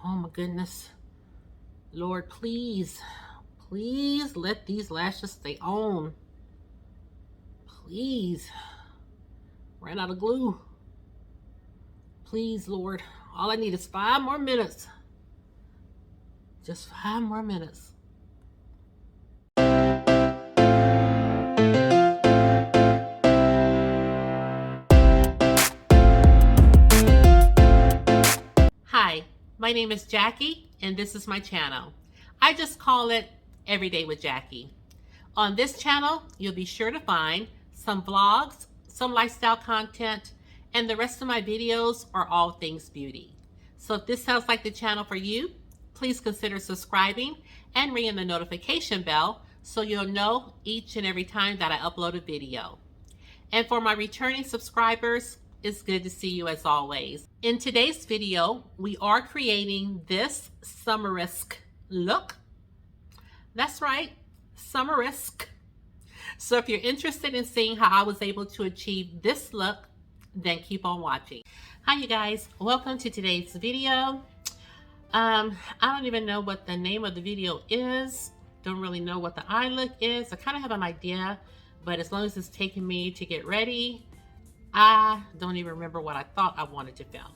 Oh my goodness. Lord, please, please let these lashes stay on. Please. Ran out of glue. Please, Lord. All I need is 5 more minutes. Just 5 more minutes. Hi, my name is Jackie, and this is my channel. I just call it Everyday with Jackie. On this channel, you'll be sure to find some vlogs, some lifestyle content, and the rest of my videos are all things beauty. So if this sounds like the channel for you, please consider subscribing and ringing the notification bell so you'll know each and every time that I upload a video. And for my returning subscribers, it's good to see you as always. In today's video, we are creating this summerisk look. That's right, summerisk. So if you're interested in seeing how I was able to achieve this look, then keep on watching. Hi you guys, welcome to today's video. I don't even know what the name of the video is. Don't really know what the eye look is. I kind of have an idea, but as long as it's taking me to get ready, I don't even remember what I thought I wanted to film.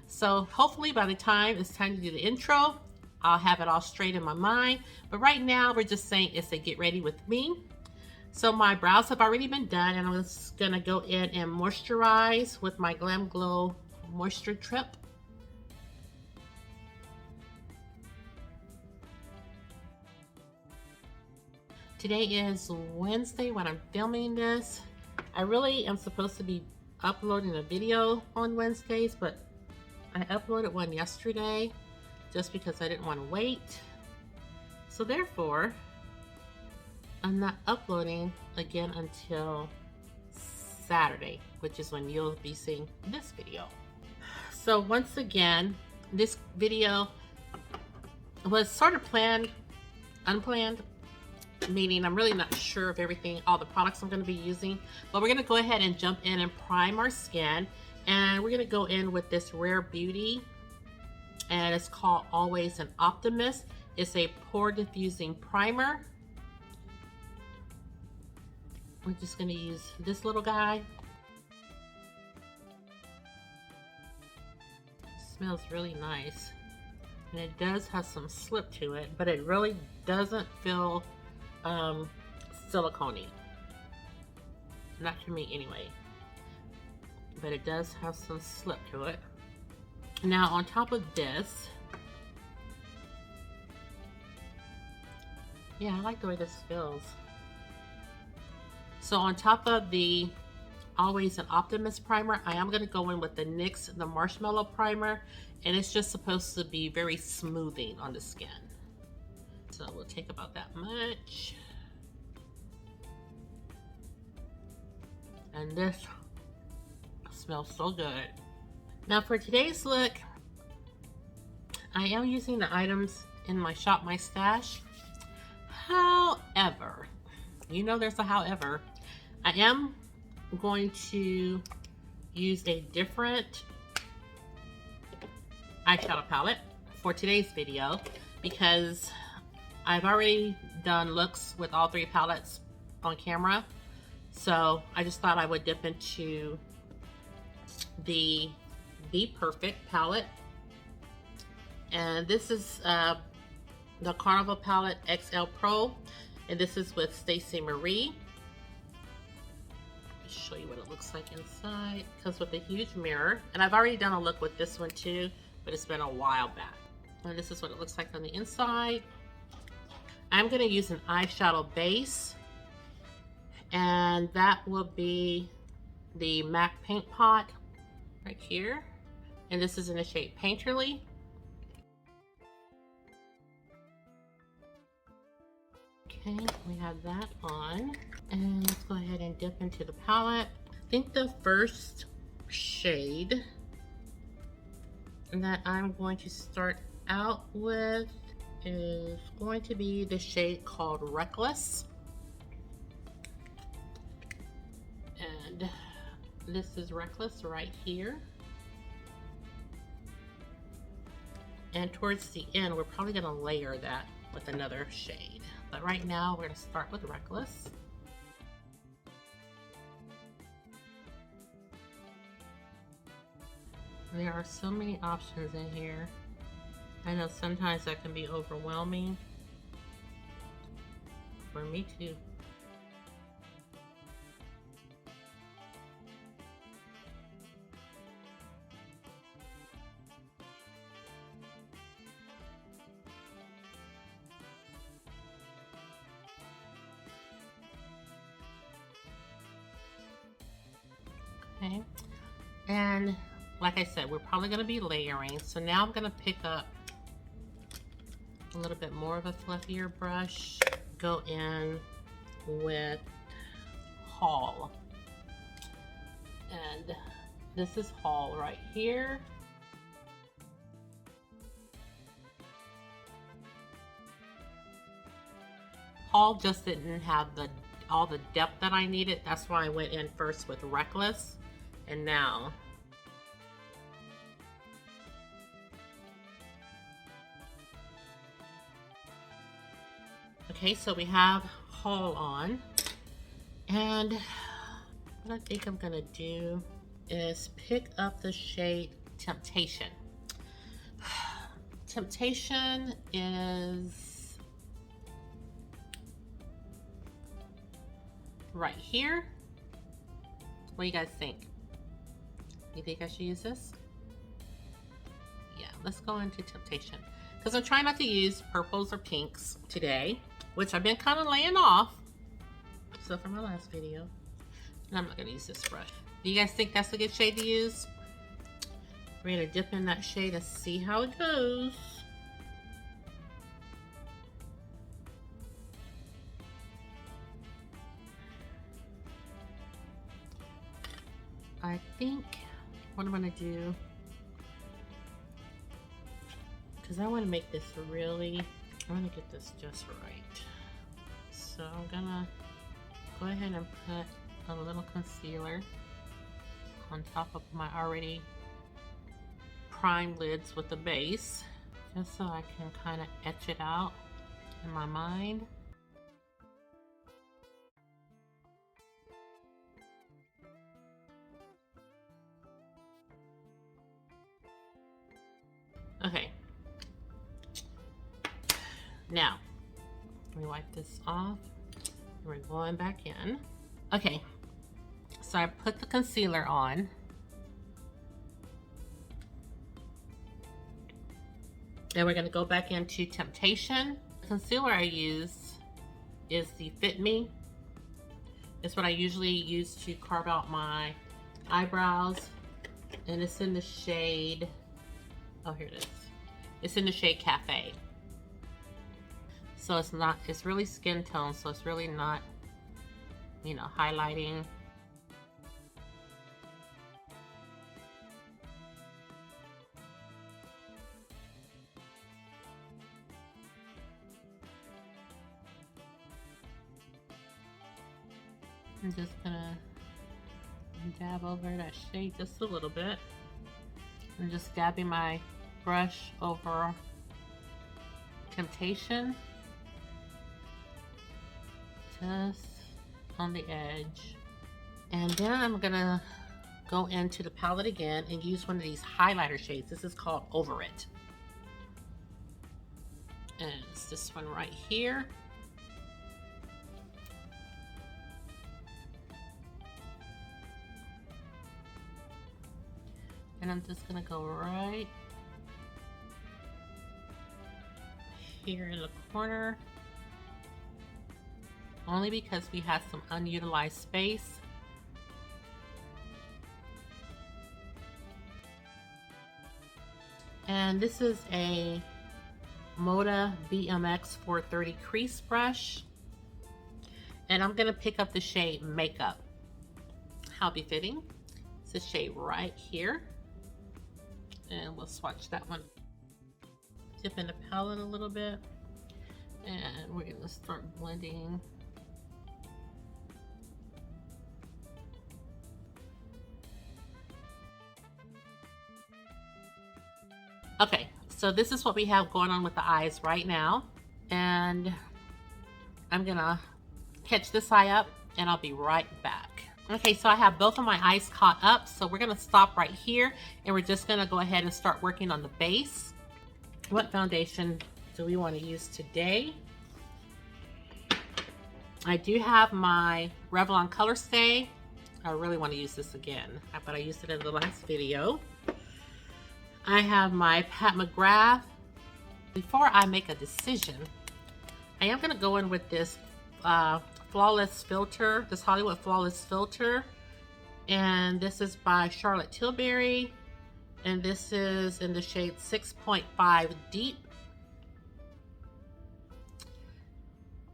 So hopefully by the time it's time to do the intro, I'll have it all straight in my mind. But right now we're just saying it's a get ready with me. So my brows have already been done, and I'm just gonna go in and moisturize with my Glam Glow Moisture Trip. Today is Wednesday when I'm filming this. I really am supposed to be uploading a video on Wednesdays, but I uploaded one yesterday just because I didn't want to wait. So therefore, I'm not uploading again until Saturday, which is when you'll be seeing this video. So once again, this video was sort of planned, unplanned, meaning I'm really not sure of everything, all the products I'm going to be using, but we're going to go ahead and jump in and prime our skin. And we're going to go in with this Rare Beauty, and it's called Always an Optimist. It's a pore diffusing primer. We're just going to use this little guy. It smells really nice, and it does have some slip to it, but it really doesn't feel silicone-y. Not to me anyway, but it does have some slip to it. Now on top of this, yeah, I like the way this feels. So on top of the Always an Optimist primer, I am going to go in with the NYX, the Marshmallow Primer, and it's just supposed to be very smoothing on the skin. So we'll take about that much. And this smells so good. Now for today's look, I am using the items in my Shop My Stash. However, you know there's a however, I am going to use a different eyeshadow palette for today's video because I've already done looks with all 3 palettes on camera. So I just thought I would dip into the Be Perfect palette. And this is the Carnival palette XL Pro. And this is with Stacey Marie. I'll show you what it looks like inside. It comes with a huge mirror. And I've already done a look with this one too, but it's been a while back. And this is what it looks like on the inside. I'm going to use an eyeshadow base, and that will be the MAC Paint Pot right here, and this is in the shade Painterly. Okay, we have that on, and let's go ahead and dip into the palette. I think the first shade that I'm going to start out with is going to be the shade called Reckless, and this is Reckless right here. And towards the end, we're probably gonna layer that with another shade. But right now, we're gonna start with Reckless. There are so many options in here. I know sometimes that can be overwhelming. For me too. Okay, and like I said, we're probably going to be layering. So now I'm going to pick up a little bit more of a fluffier brush, go in with Haul, and this is Haul right here. Haul just didn't have all the depth that I needed. That's why I went in first with Reckless. And now okay, so we have Haul on, and what I think I'm gonna do is pick up the shade Temptation. Temptation is right here. What do you guys think? You think I should use this? Yeah, let's go into Temptation. Because I'm trying not to use purples or pinks today, which I've been kind of laying off. So from my last video. And I'm not going to use this brush. Do you guys think that's a good shade to use? We're going to dip in that shade and see how it goes. I think what I'm going to do, because I want to make this really, I want to get this just right. So I'm going to go ahead and put a little concealer on top of my already primed lids with the base, just so I can kind of etch it out in my mind. Okay, now let me wipe this off. We're going back in. Okay, so I put the concealer on. Then we're going to go back into Temptation. The concealer I use is the Fit Me. It's what I usually use to carve out my eyebrows, and it's in the shade, oh here it is. It's in the shade Cafe. So it's really skin tone, so it's really not, you know, highlighting. I'm just gonna dab over that shade just a little bit. I'm just dabbing my brush over Temptation, just on the edge. And then I'm gonna go into the palette again and use one of these highlighter shades. This is called Over It. And it's this one right here. And I'm just gonna go right here in the corner, only because we have some unutilized space. And this is a Mocha BMX 430 crease brush, and I'm gonna pick up the shade Makeup. How befitting. It's the shade right here. And we'll swatch that one. Dip in the palette a little bit, and we're gonna start blending. Okay, So this is what we have going on with the eyes right now. And I'm gonna catch this eye up and I'll be right back. Okay, so I have both of my eyes caught up. So we're gonna stop right here and we're just gonna go ahead and start working on the base. What foundation do we want to use today? I do have my Revlon Colorstay. I really want to use this again, but I used it in the last video. I have my Pat McGrath. Before I make a decision, I am going to go in with this Flawless Filt'r, this Hollywood Flawless Filt'r. And this is by Charlotte Tilbury. And this is in the shade 6.5 Deep.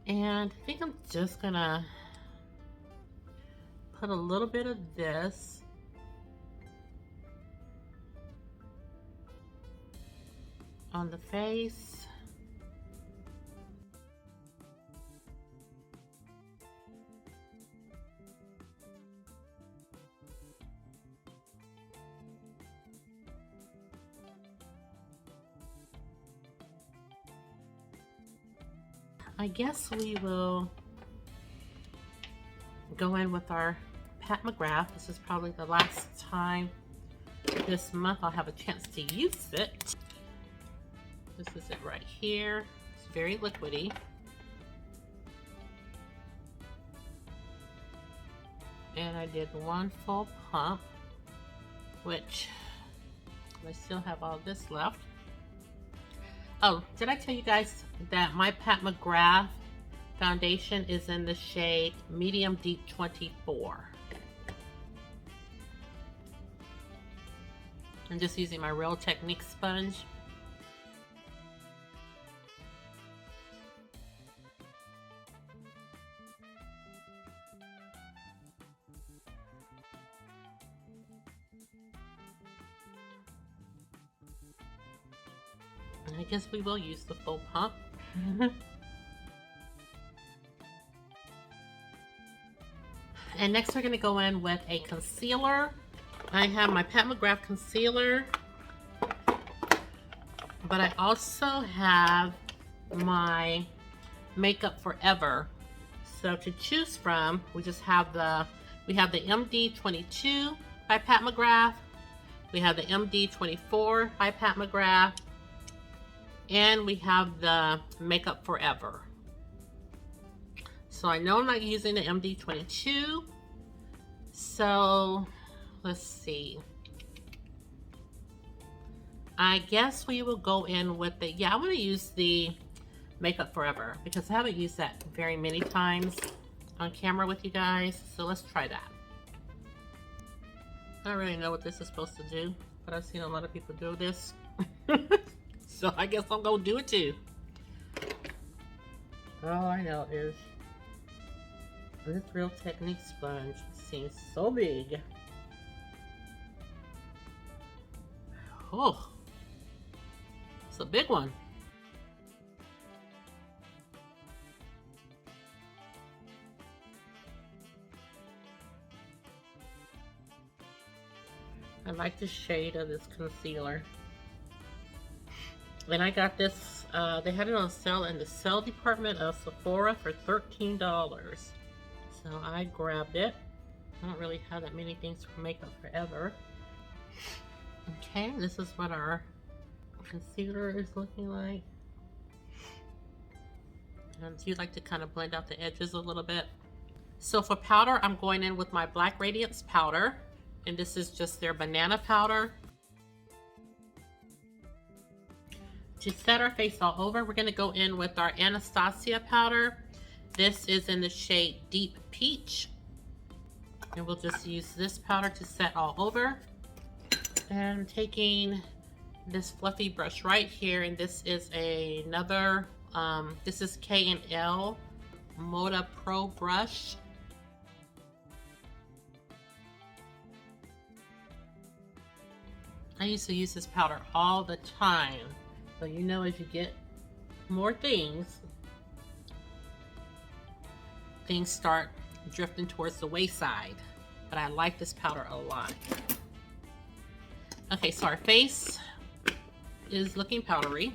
And I think I'm just gonna put a little bit of this on the face. I guess we will go in with our Pat McGrath. This is probably the last time this month I'll have a chance to use it. This is it right here. It's very liquidy. And I did one full pump, which I still have all this left. Oh, did I tell you guys that my Pat McGrath foundation is in the shade Medium Deep 24? I'm just using my Real Technique sponge. I guess we will use the full pump. And next we're going to go in with a concealer. I have my Pat McGrath concealer, but I also have my Makeup Forever. So to choose from, we have the MD22 by Pat McGrath. We have the MD24 by Pat McGrath. And we have the Makeup Forever. So I know I'm not using the MD22. So let's see. I guess we will go in with the, I'm going to use the Makeup Forever because I haven't used that very many times on camera with you guys. So let's try that. I don't really know what this is supposed to do, but I've seen a lot of people do this. So I guess I'm gonna do it too. All I know is this Real Technique sponge seems so big. Oh, it's a big one. I like the shade of this concealer. And I got this, they had it on sale in the sale department of Sephora for $13. So I grabbed it. I don't really have that many things for Makeup Forever. Okay, this is what our concealer is looking like. And you like to kind of blend out the edges a little bit. So for powder, I'm going in with my Black Radiance powder. And this is just their banana powder. To set our face all over, we're going to go in with our Anastasia powder. This is in the shade Deep Peach. And we'll just use this powder to set all over. And I'm taking this fluffy brush right here, and this is another, this is K&L Mocha Pro brush. I used to use this powder all the time. So you know, as you get more things start drifting towards the wayside. But I like this powder a lot. Okay, so our face, is looking powdery.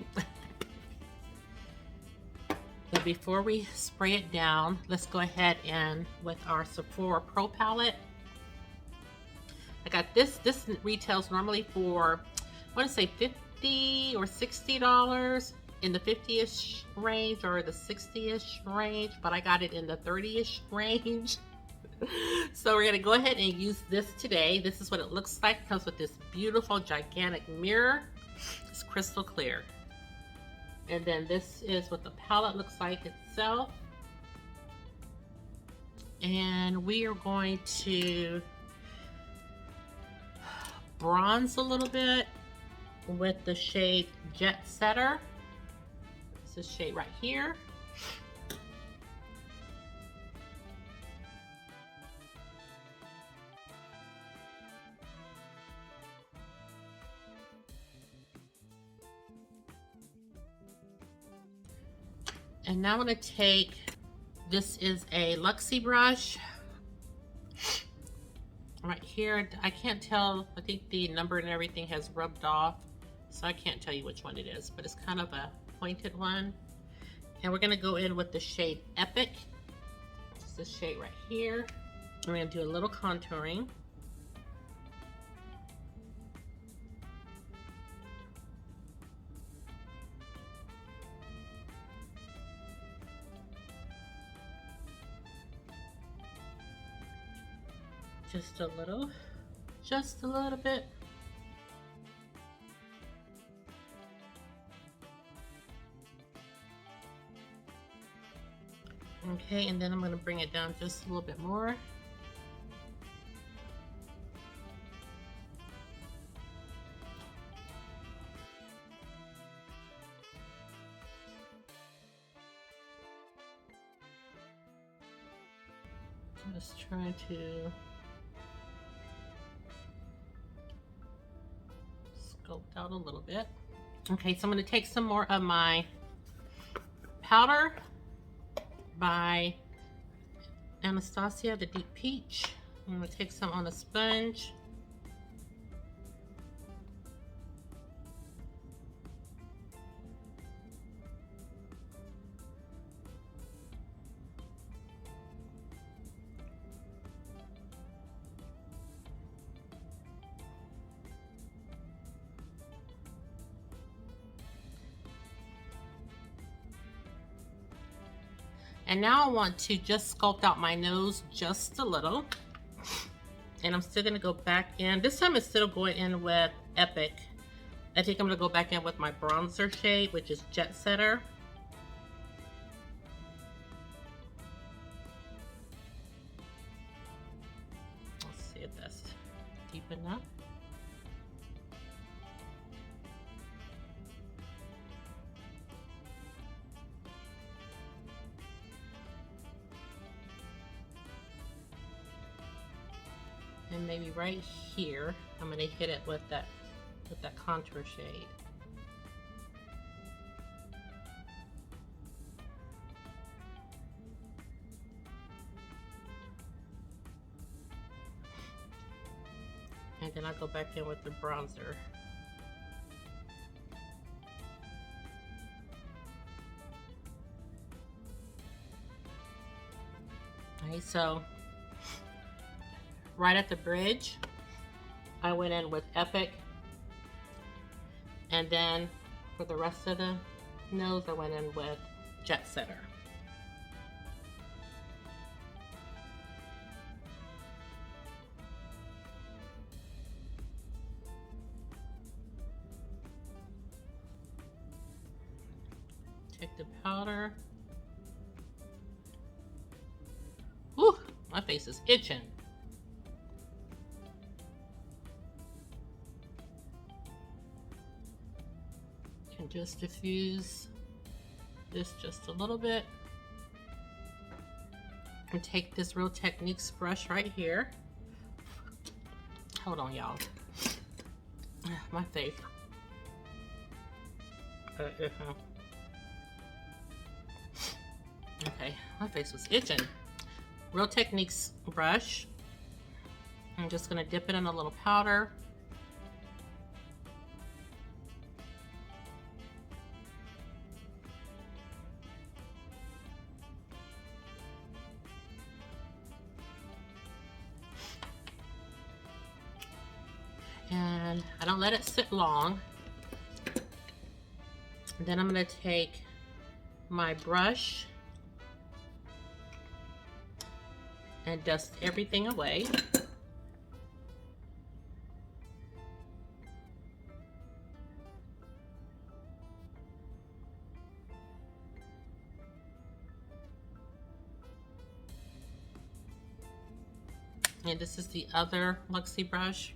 But before we spray it down, let's go ahead and with our Sephora Pro palette. I got this. This retails normally for, I want to say $50 or $60, in the 50-ish range or the 60-ish range, but I got it in the 30-ish range. So we're gonna go ahead and use this today. This is what it looks like. It comes with this beautiful gigantic mirror. It's crystal clear. And then this is what the palette looks like itself. And we are going to bronze a little bit with the shade Jet Setter. This is shade right here. And now I'm going to take, this is a Luxie brush. Right here, I can't tell, I think the number and everything has rubbed off, so I can't tell you which one it is, but it's kind of a pointed one. And we're going to go in with the shade Epic. It's this shade right here. We're going to do a little contouring. Just a little bit. Okay, and then I'm going to bring it down just a little bit more. Just trying to sculpt out a little bit. Okay, so I'm going to take some more of my powder by Anastasia, the Deep Peach. I'm going to take some on a sponge. And now I want to just sculpt out my nose just a little. And I'm still going to go back in. This time instead of going in with Epic, I think I'm going to go back in with my bronzer shade, which is Jet Setter. Let's see if that's deep enough. And maybe right here, I'm going to hit it with that contour shade. And then I'll go back in with the bronzer. Okay, so right at the bridge, I went in with Epic, and then for the rest of the nose, I went in with Jet Setter. Take the powder. Whew, my face is itching. Just diffuse this just a little bit and take this Real Techniques brush right here. Hold on, y'all. My face. Okay, my face was itching. Real Techniques brush. I'm just gonna dip it in a little powder. And I don't let it sit long. And then I'm going to take my brush and dust everything away. And this is the other Luxie brush.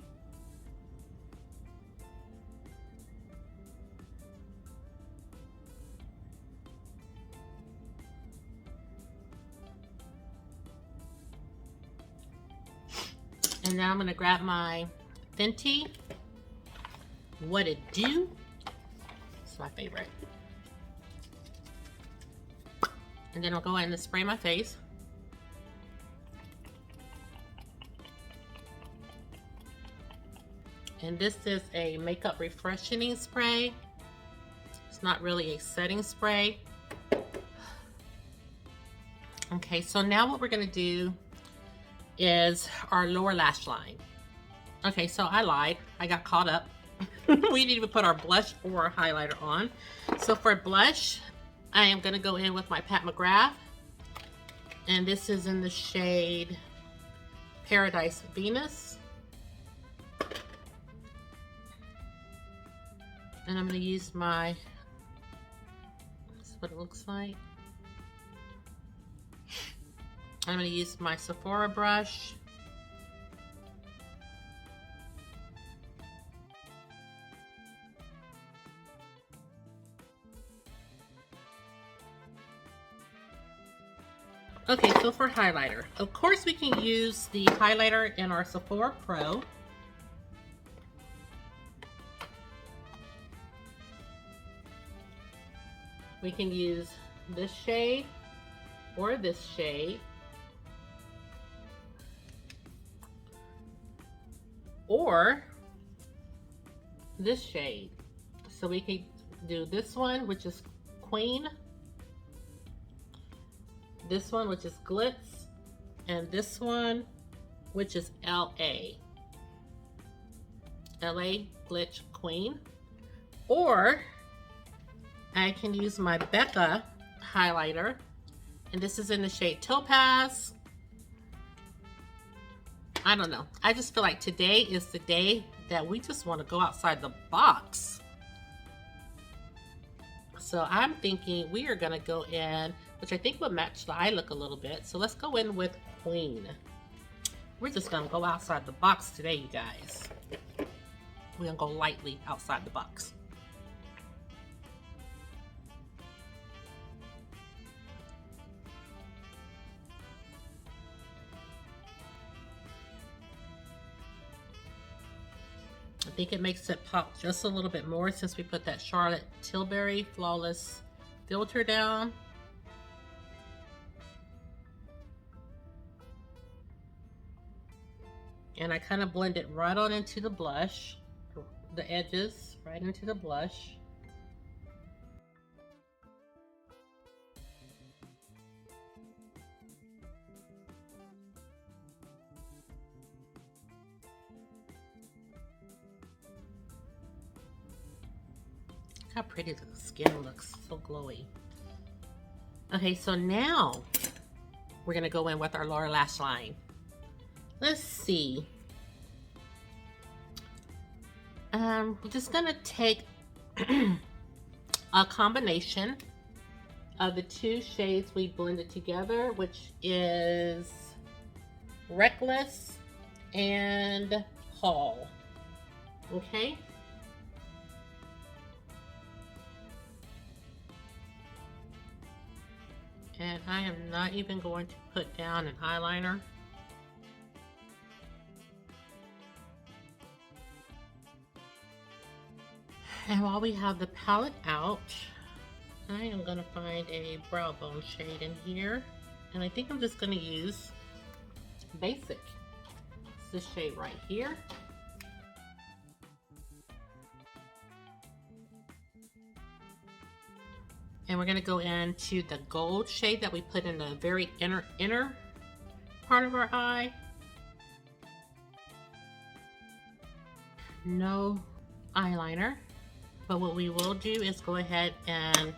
And now I'm going to grab my Fenty. What It Do. It's my favorite. And then I'll go ahead and spray my face. And this is a makeup refreshing spray. It's not really a setting spray. Okay, so now what we're going to do is our lower lash line. Okay, so I lied. I got caught up. We need to put our blush or our highlighter on. So for blush, I am going to go in with my Pat McGrath. And this is in the shade Paradise Venus. And I'm going to use my, this is what it looks like. I'm going to use my Sephora brush. Okay, so for highlighter, of course we can use the highlighter in our Sephora Pro. We can use this shade or this shade. Or this shade. So we can do this one, which is Queen. This one, which is Glitz. And this one, which is LA. LA Glitch Queen. Or I can use my Becca highlighter. And this is in the shade Topaz. I don't know. I just feel like today is the day that we just want to go outside the box. So I'm thinking we are going to go in, which I think would match the eye look a little bit. So let's go in with Queen. We're just going to go outside the box today, you guys. We're going to go lightly outside the box. I think it makes it pop just a little bit more since we put that Charlotte Tilbury Flawless filter down. And I kind of blend it right on into the blush, the edges, right into the blush. How pretty the skin looks, so glowy. Okay, so now we're gonna go in with our lower lash line. Let's see. We're just gonna take a combination of the two shades we blended together, which is Reckless and Haul. Okay. And I am not even going to put down an eyeliner. And while we have the palette out, I am going to find a brow bone shade in here. And I think I'm just going to use Basic. It's this shade right here. And we're going to go into the gold shade that we put in the very inner part of our eye. no eyeliner, but what we will do is go ahead and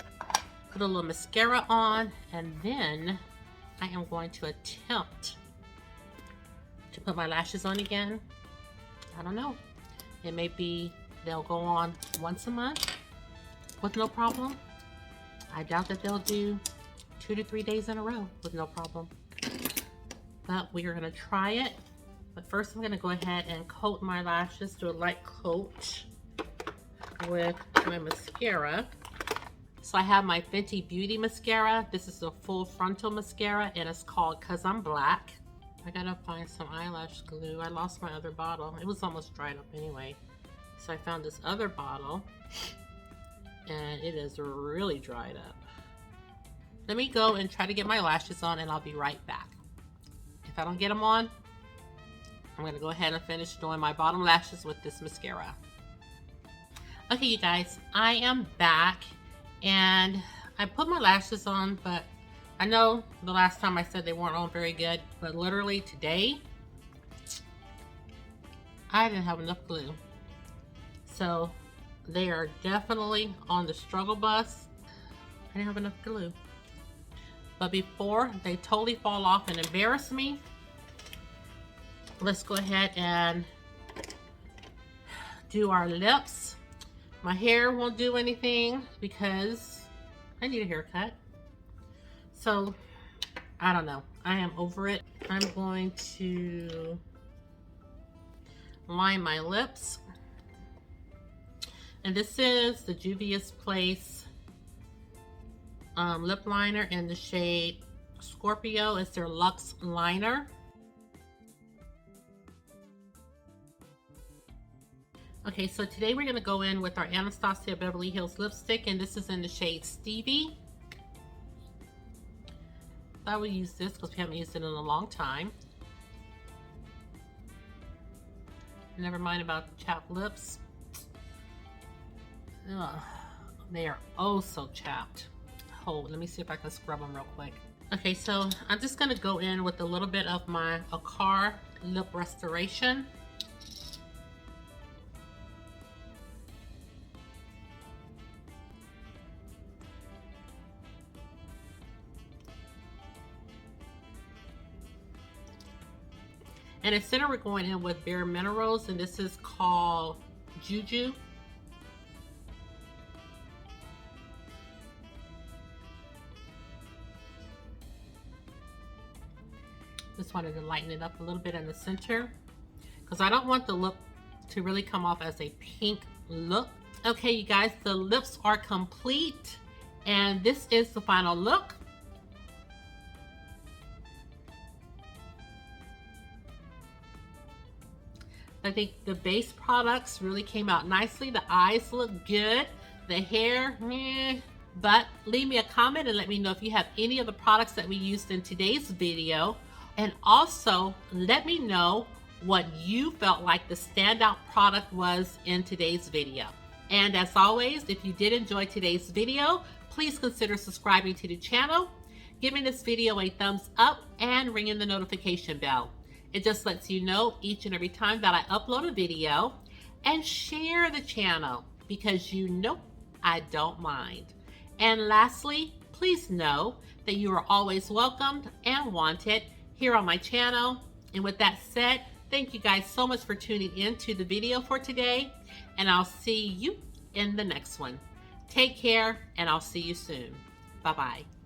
put a little mascara on, and then I am going to attempt to put my lashes on again. I don't know. It may be they'll go on once a month with no problem. I doubt that they'll do 2 to 3 days in a row with no problem. But we are gonna try it. But first I'm gonna go ahead and coat my lashes, do a light coat with my mascara. So I have my Fenty Beauty mascara. This is a full frontal mascara and it's called Cause I'm Black. I gotta find some eyelash glue. I lost my other bottle. It was almost dried up anyway. So I found this other bottle and it is really dried up. Let me go and try to get my lashes on and I'll be right back. If I don't get them on, I'm gonna go ahead and finish doing my bottom lashes with this mascara. Okay, you guys, I am back and I put my lashes on, but I know the last time I said they weren't on very good, but literally today, I didn't have enough glue. So they are definitely on the struggle bus. I didn't have enough glue. But before they totally fall off and embarrass me, let's go ahead and do our lips. My hair won't do anything because I need a haircut. So, I don't know. I am over it. I'm going to line my lips. And this is the Juvia's Place lip liner in the shade Scorpio. It's their Luxe Liner. Okay, so today we're going to go in with our Anastasia Beverly Hills lipstick, and this is in the shade Stevie. I will use this because we haven't used it in a long time. Never mind about chapped lips. Ugh, they are oh so chapped. Hold, let me see if I can scrub them real quick. Okay, so I'm just going to go in with a little bit of my Akar Lip Restoration. And in center, we're going in with Bare Minerals, and this is called Juju. Just wanted to lighten it up a little bit in the center because I don't want the look to really come off as a pink look. Okay, you guys, the lips are complete, and this is the final look. I think the base products really came out nicely. The eyes look good. The hair, meh. But leave me a comment and let me know if you have any of the products that we used in today's video. And also let me know what you felt like the standout product was in today's video. And as always, if you did enjoy today's video, please consider subscribing to the channel, giving this video a thumbs up, and ringing the notification bell. It just lets you know each and every time that I upload a video, and share the channel because you know I don't mind. And lastly, please know that you are always welcomed and wanted here on my channel. And with that said, thank you guys so much for tuning in to the video for today, and I'll see you in the next one. Take care, and I'll see you soon. Bye-bye.